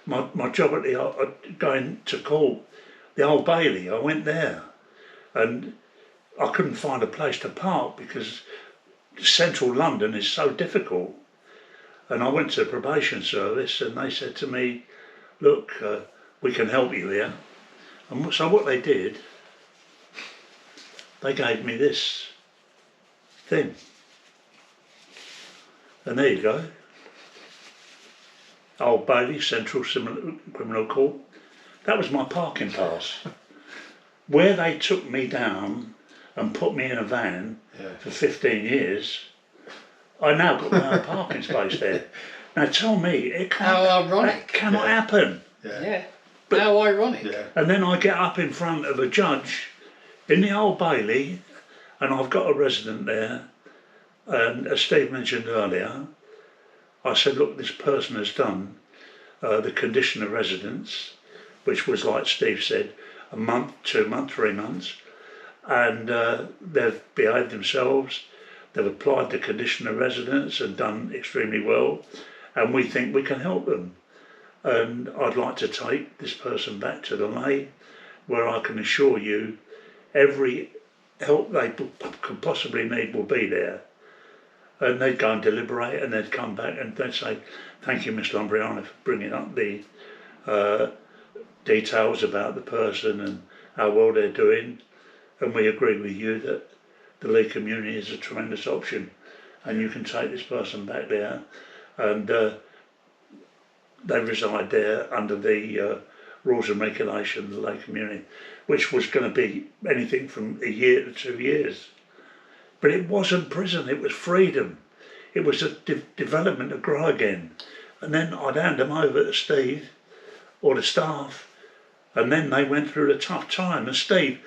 my job at going to court, the Old Bailey. I went there and I couldn't find a place to park because central London is so difficult. And I went to the probation service and they said to me, look, we can help you here. And so what they did, they gave me this thing. And there you go. Old Bailey, Central Criminal Court. That was my parking pass. Where they took me down and put me in a van for 15 years, I now got my own parking space there. Now tell me, that cannot happen. Yeah. But- How ironic. Yeah. And then I get up in front of a judge in the Old Bailey, and I've got a resident there, and as Steve mentioned earlier, I said, look, this person has done the condition of residence, which was, like Steve said, a month, 2 months, 3 months, and they've behaved themselves, they've applied the condition of residence and done extremely well, and we think we can help them. And I'd like to take this person back to the lay, where I can assure you every help they could possibly need will be there. And they'd go and deliberate, and they'd come back and they'd say, thank you, Miss Lombriano, for bringing up the details about the person and how well they're doing. And we agree with you that the Leigh community is a tremendous option, and you can take this person back there, and they reside there under the rules and regulations of the Leigh community, which was going to be anything from a year to 2 years. But it wasn't prison, it was freedom. It was a development to grow again. And then I'd hand them over to Steve or the staff, and then they went through a tough time. And Steve,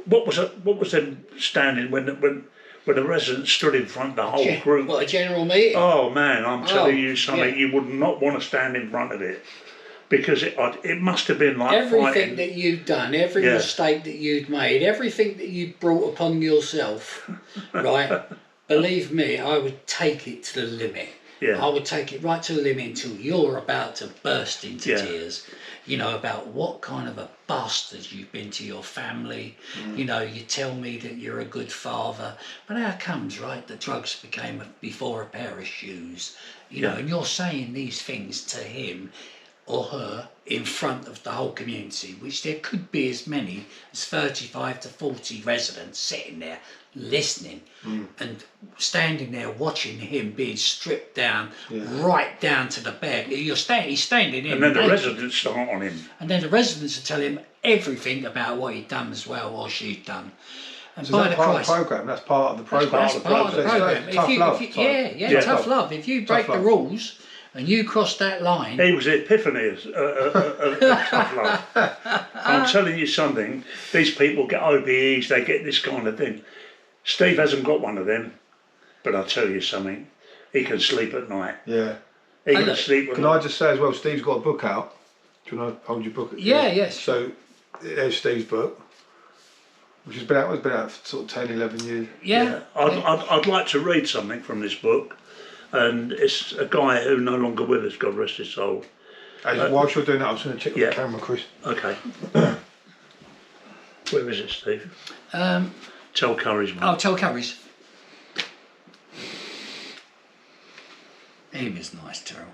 what was them standing when the residents stood in front of the whole group? What, a general meeting? Oh man, I'm telling you something, yeah. you would not want to stand in front of it, because it must have been like Everything fighting. that you'd done, every Yeah. mistake that you'd made, everything that you'd brought upon yourself, right? Believe me, I would take it to the limit. Yeah. I would take it right to the limit until you're about to burst into Yeah. tears. You know, about what kind of a bastard you've been to your family. You know, you tell me that you're a good father, but how comes, right, that drugs became before a pair of shoes? You know, and you're saying these things to him or her in front of the whole community, which there could be as many as 35 to 40 residents sitting there listening and standing there watching him being stripped down right down to the bed. He's standing in, And then the naked. residents start on him. And then the residents will tell him everything about what he'd done as well, or she'd done. And So by that's the part of Christ, the programme. That's part of the programme. that's part of the programme. Tough love. Yeah, tough love. If you break the love. rules and you cross that line, He was the epiphany of tough love. I'm telling you something, these people get OBEs, they get this kind of thing. Steve hasn't got one of them, but I'll tell you something, he can sleep at night. Yeah. He can sleep at Can night. I just say as well, Steve's got a book out. Do you want to hold your book? Yeah, yes. So there's Steve's book, which has been out for sort of 10, 11 years. yeah. I'd like to read something from this book, and it's a guy who no longer with us, God rest his soul. Whilst you're doing that, I'm just going to check Yeah. the camera, Chris. Okay. Where is it, Steve? Tell Curry's one. Oh, tell Curry's. He was nice, Terrell.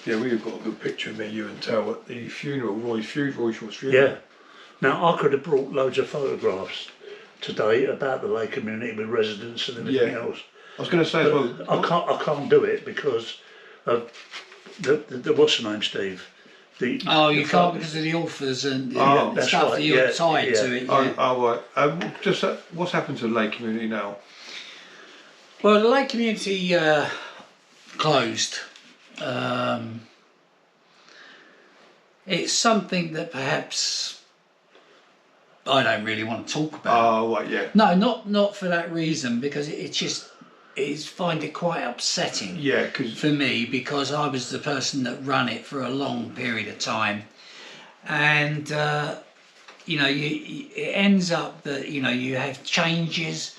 Yeah, we've got a good picture of me, you and Tel at the funeral, Roy Shaw's funeral. Yeah. Now, I could have brought loads of photographs today about the Leigh community with residents and everything else. I was going to say as well. I can't do it because of the what's the name, Steve? You the can't photo- because of the authors and that's stuff right, that you're yeah, tied yeah. to it. Yeah. Oh, right. Just what's happened to the Leigh community now? Well, the Leigh community closed. It's something that perhaps I don't really want to talk about. Oh, right, yeah. No, not for that reason, because I find it quite upsetting. Yeah, because For me, because I was the person that ran it for a long period of time, and it ends up that you have changes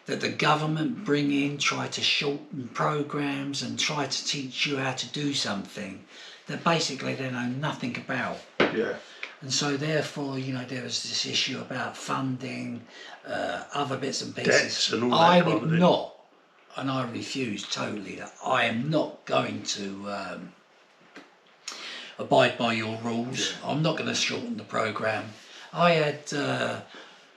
that the government bring in, try to shorten programs and try to teach you how to do something that basically they know nothing about. yeah, And so therefore, there was this issue about funding, other bits and pieces. Debts and all that I kind of would thing. not, and I refuse totally, that I am not going to abide by your rules. I'm not going to shorten the programme. I had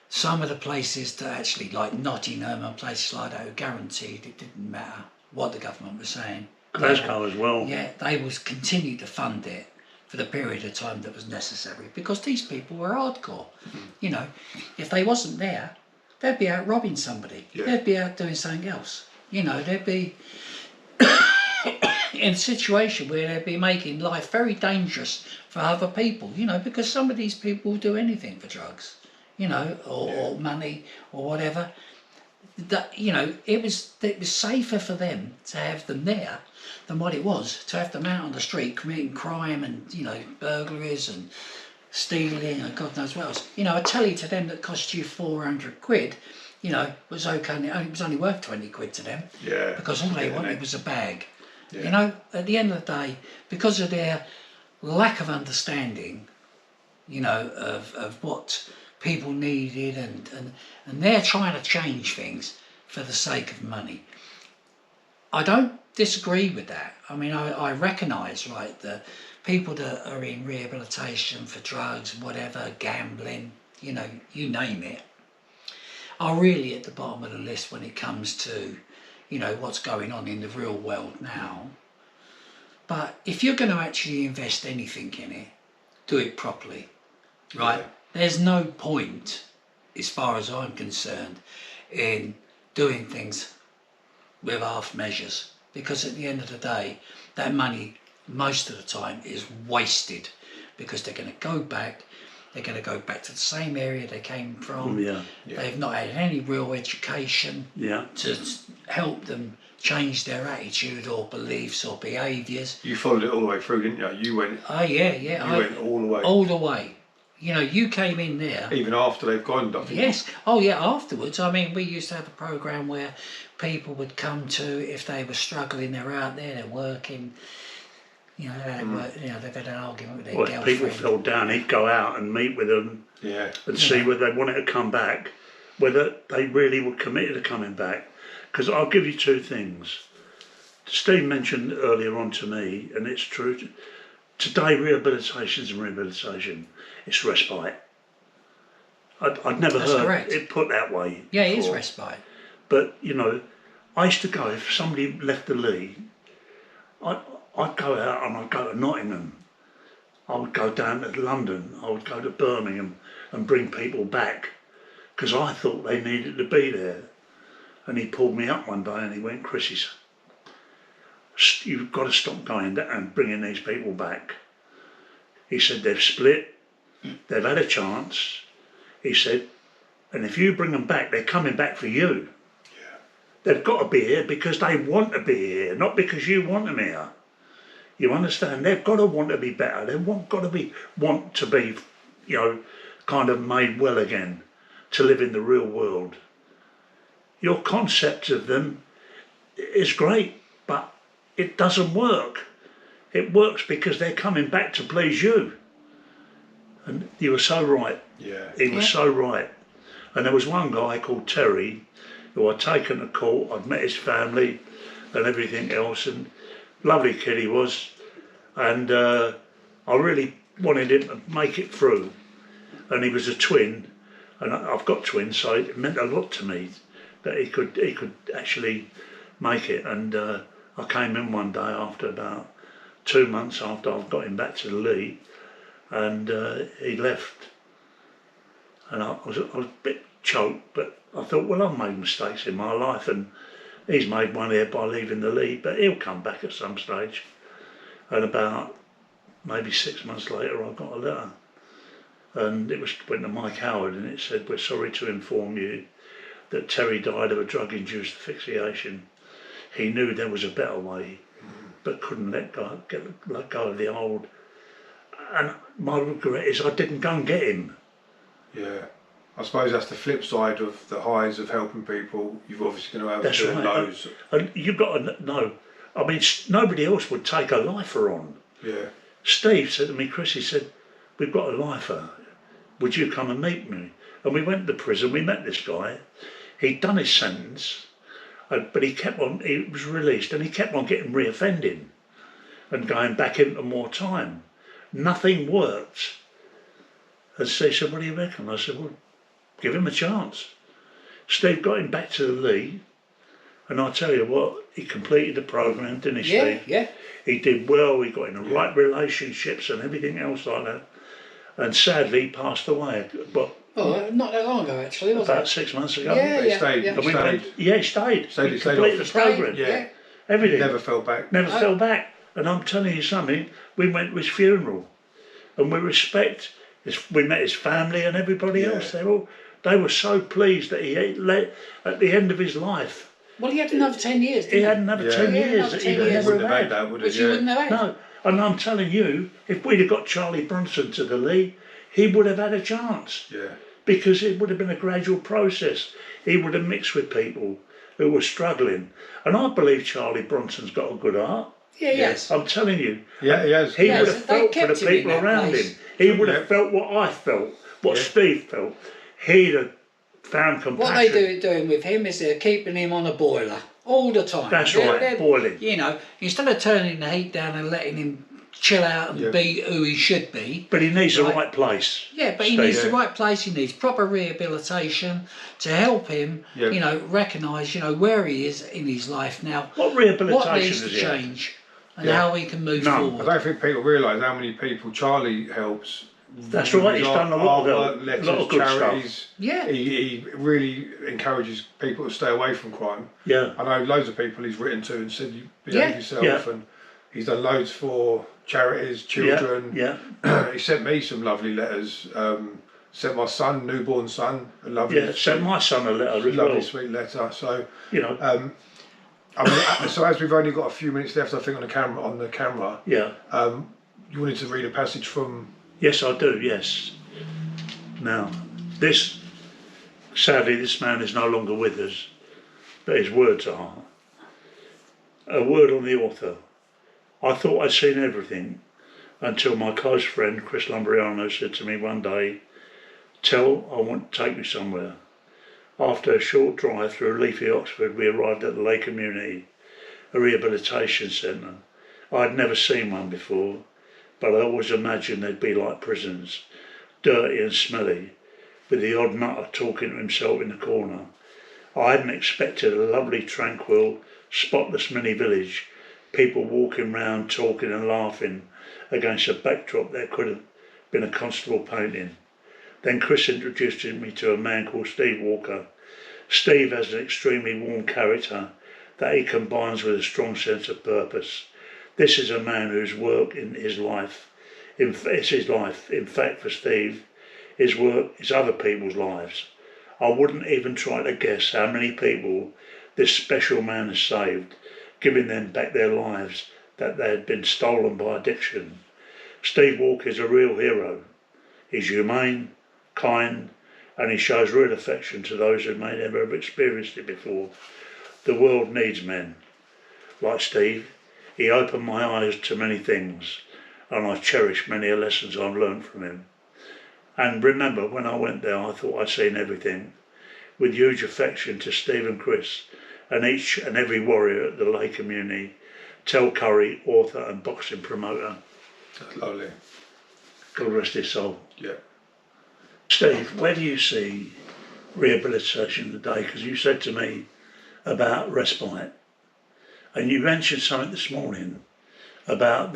some of the places that actually, like Nottingham and places like that, who guaranteed it didn't matter what the government was saying. Glasgow as well. Yeah, they will continue to fund it for the period of time that was necessary, because these people were hardcore. If they wasn't there, they'd be out robbing somebody. Yeah. They'd be out doing something else. You know, they'd be in a situation where they'd be making life very dangerous for other people, you know, because some of these people will do anything for drugs, you know, or money or whatever. That, you know, it was safer for them to have them there than what it was to have them out on the street committing crime and, you know, burglaries and stealing and God knows what else. You know, a telly to them that cost you 400 quid, you know, was okay. It was only worth 20 quid to them. Yeah. Because all they wanted was a bag. Yeah. You know, at the end of the day, because of their lack of understanding, you know, of what people needed and they're trying to change things for the sake of money. I don't disagree with that. I mean, I recognise, right, the people that are in rehabilitation for drugs, whatever, gambling, you know, you name it, are really at the bottom of the list when it comes to, you know, what's going on in the real world now. But if you're going to actually invest anything in it, do it properly, right? Yeah. There's no point, as far as I'm concerned, in doing things with half measures, because at the end of the day, that money most of the time is wasted, because they're going to go back. They're going to go back to the same area they came from. Yeah. They've not had any real education to help them change their attitude or beliefs or behaviours. You followed it all the way through, didn't you? You went. Oh yeah. You went all the way. All the way. You know, you came in there. Even after they've gone, I think. Yes. Oh yeah. Afterwards, I mean, we used to have a program where people would come to if they were struggling. They're out there. They're working. You know, they've had an argument with their girlfriend. If people fell down, he'd go out and meet with them and see whether they wanted to come back, whether they really were committed to coming back. Because I'll give you two things. Steve mentioned earlier on to me, and it's true, today rehabilitation is rehabilitation. It's respite. I'd never heard it put that way. Yeah, before. It is respite. But, you know, I used to go, if somebody left the league, I'd go out and I'd go to Nottingham. I would go down to London. I would go to Birmingham and bring people back because I thought they needed to be there. And he pulled me up one day and he went, "Chris, you've got to stop going down and bringing these people back." He said, "They've split. They've had a chance." He said, "And if you bring them back, they're coming back for you. They've got to be here because they want to be here, not because you want them here. You understand? They've got to want to be better. They've want to be, you know, kind of made well again to live in the real world. Your concept of them is great, but it doesn't work. It works because they're coming back to please you." And you were so right. Yeah. He was so right. And there was one guy called Terry who I'd taken to court. I'd met his family and everything else, and lovely kid he was. And I really wanted him to make it through. And he was a twin, and I've got twins, so it meant a lot to me that he could actually make it. And I came in one day after about 2 months after I've got him back to the league, and he left. And I was a bit choked, but I thought, well, I've made mistakes in my life, and he's made one here by leaving the league, but he'll come back at some stage. And about maybe 6 months later, I got a letter, and it went to Mike Howard, and it said, "We're sorry to inform you that Terry died of a drug-induced asphyxiation. He knew there was a better way, but couldn't let go of the old." And my regret is I didn't go and get him. Yeah. I suppose that's the flip side of the highs of helping people. You've obviously going to have the lows. And you've got to know, I mean, nobody else would take a lifer on. Yeah. Steve said to me, "Chris," he said, "we've got a lifer. Would you come and meet me?" And we went to the prison, we met this guy. He'd done his sentence, but he was released, and he kept on getting reoffending and going back into more time. Nothing worked. And Steve said, "What do you reckon?" I said, "Well, give him a chance." Steve got him back to the league, and I tell you what, he completed the programme, didn't he, Steve? Yeah. He did well, he got in the right relationships and everything else like that. And sadly, he passed away, but Oh, not that long ago actually, was About it? 6 months ago. Yeah, He yeah, stayed. yeah. And we Stayed. went, yeah, he stayed. Stayed- He stayed completed off. the programme. Yeah. Everything. Never fell back. Never fell back. And I'm telling you something, we went to his funeral and we met his family and everybody else. They were so pleased that he at the end of his life. Well, he had another 10 years, didn't He he? had another 10 Yeah, years another that 10 he years. never Wouldn't have had. had that, would Which it? you wouldn't have had. No, and I'm telling you, if we'd have got Charlie Bronson to the league, he would have had a chance. Yeah. Because it would have been a gradual process. He would have mixed with people who were struggling. And I believe Charlie Bronson's got a good heart. Yeah, yes. I'm telling you. Yeah, he has. He Yes, would have they felt for kept the him in people that around place. him. He would Yeah. have felt what I felt, what Yeah. Steve felt. He'd have found compassion. What they doing with him is they're keeping him on a boiler all the time. That's right, boiling. You know, instead of turning the heat down and letting him chill out and Yeah. be who he should be. But he needs the Right. right place. Yeah, but he Steve. needs the right place. He needs proper rehabilitation to help him. Yeah. You know, recognise where he is in his life now. What rehabilitation What needs to has he had? change, and Yeah. how he can move None. I forward. don't think people realise how many people Charlie helps. That's right, he's done a lot of Artwork, letters, lot of good charities. stuff. Yeah. He really encourages people to stay away from crime. Yeah. I know loads of people he's written to and said, you behave Yeah. yourself, Yeah. and he's done loads for charities, children. Yeah. He sent me some lovely letters. Sent my son, newborn son, a lovely, Yeah. Sent my son a letter as lovely well. sweet letter. So, You know. I mean, so as we've only got a few minutes left, I think on the camera, Yeah. you wanted to read a passage from. Yes, I do, yes. Now, sadly, this man is no longer with us, but his words are. A word on the author. I thought I'd seen everything until my close friend Chris Lumbriano said to me one day, "Tell, I want to take you somewhere." After a short drive through leafy Oxford, we arrived at the Lay Community, a rehabilitation centre. I'd never seen one before, but I always imagined they'd be like prisons, dirty and smelly, with the odd nutter talking to himself in the corner. I hadn't expected a lovely, tranquil, spotless mini village, people walking round, talking and laughing against a backdrop that could have been a Constable painting. Then Chris introduced me to a man called Steve Walker. Steve has an extremely warm character that he combines with a strong sense of purpose. This is a man whose work in his life, it's his life. In fact, for Steve, his work is other people's lives. I wouldn't even try to guess how many people this special man has saved, giving them back their lives that they had been stolen by addiction. Steve Walker is a real hero. He's humane, kind, and he shows real affection to those who may never have experienced it before. The world needs men like Steve. He opened my eyes to many things, and I cherish many lessons I've learned from him. And remember, when I went there, I thought I'd seen everything. With huge affection to Steve and Chris, and each and every warrior at the Lay Community, Tel Curry, author and boxing promoter. That's lovely. God rest his soul. Yeah. Steve, where do you see rehabilitation today? Because you said to me about respite, and you mentioned something this morning about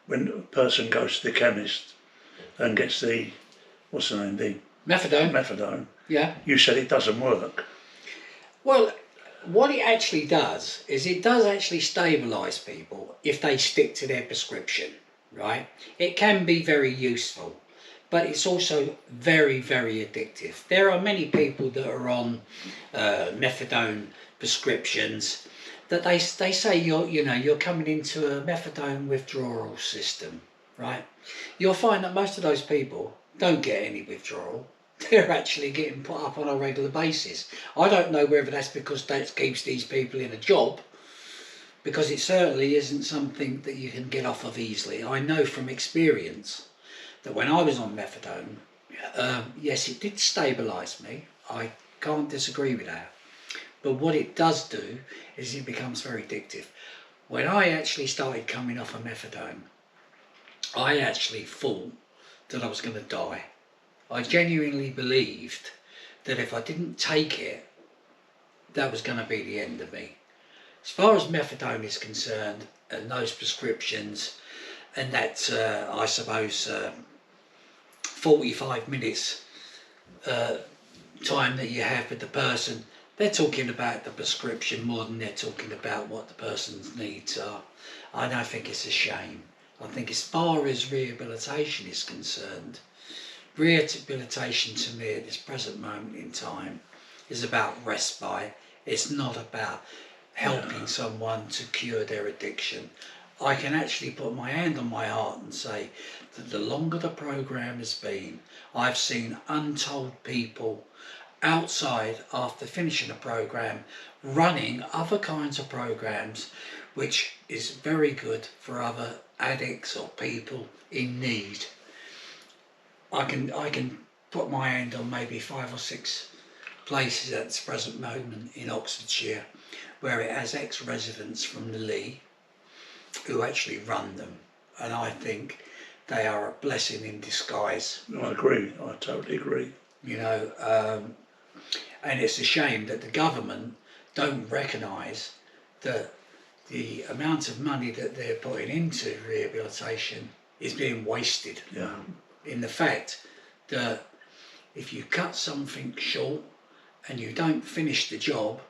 when a person goes to the chemist and gets the methadone. Yeah. You said it doesn't work. Well, what it actually does is it does actually stabilise people if they stick to their prescription, right? It can be very useful, but it's also very, very addictive. There are many people that are on methadone prescriptions that they say you're coming into a methadone withdrawal system, right? You'll find that most of those people don't get any withdrawal. They're actually getting put up on a regular basis. I don't know whether that's because that keeps these people in a job, because it certainly isn't something that you can get off of easily. I know from experience that when I was on methadone, yes, it did stabilise me. I can't disagree with that. But what it does do is it becomes very addictive. When I actually started coming off of methadone, I actually thought that I was going to die. I genuinely believed that if I didn't take it, that was going to be the end of me. As far as methadone is concerned, and those prescriptions, and that, I suppose, 45 minutes time that you have with the person, they're talking about the prescription more than they're talking about what the person's needs are. I don't think it's a shame. I think as far as rehabilitation is concerned, rehabilitation to me at this present moment in time is about respite. It's not about helping someone to cure their addiction. I can actually put my hand on my heart and say that the longer the program has been, I've seen untold people outside after finishing a program running other kinds of programs, which is very good for other addicts or people in need. I can put my hand on maybe 5 or 6 places at this present moment in Oxfordshire where it has ex-residents from the Lee who actually run them, and I think they are a blessing in disguise. I agree, I totally agree. You know, and it's a shame that the government don't recognise that the amount of money that they're putting into rehabilitation is being wasted. Yeah. In the fact that if you cut something short and you don't finish the job,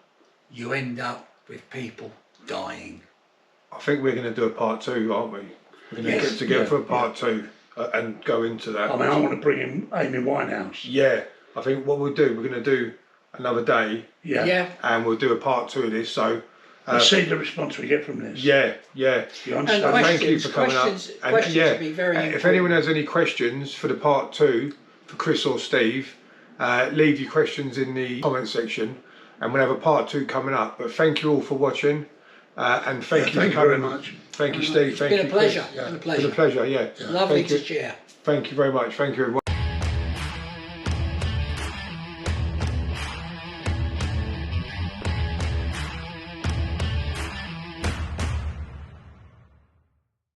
you end up with people dying. I think we're going to do a part 2, aren't we? We're going to Yes. get together Yeah, for a part 2 and go into that. I mean, I want to bring in Amy Winehouse. Yeah, I think what we'll do, we're going to do another day Yeah. and we'll do a part 2 of this. So, Let's see the response we get from this. yeah. You understand? And Thank you for coming questions up. And would be very if important. anyone has any questions for the part 2 for Chris or Steve, leave your questions in the comment section and we'll have a part 2 coming up. But thank you all for watching and thank you for thank you coming. very much. Thank you, Steve. Thank been you, a pleasure. Chris. Yeah, Been a It's been a pleasure. pleasure, yeah. Lovely Thank to you. share. Thank you very much. Thank you, everyone.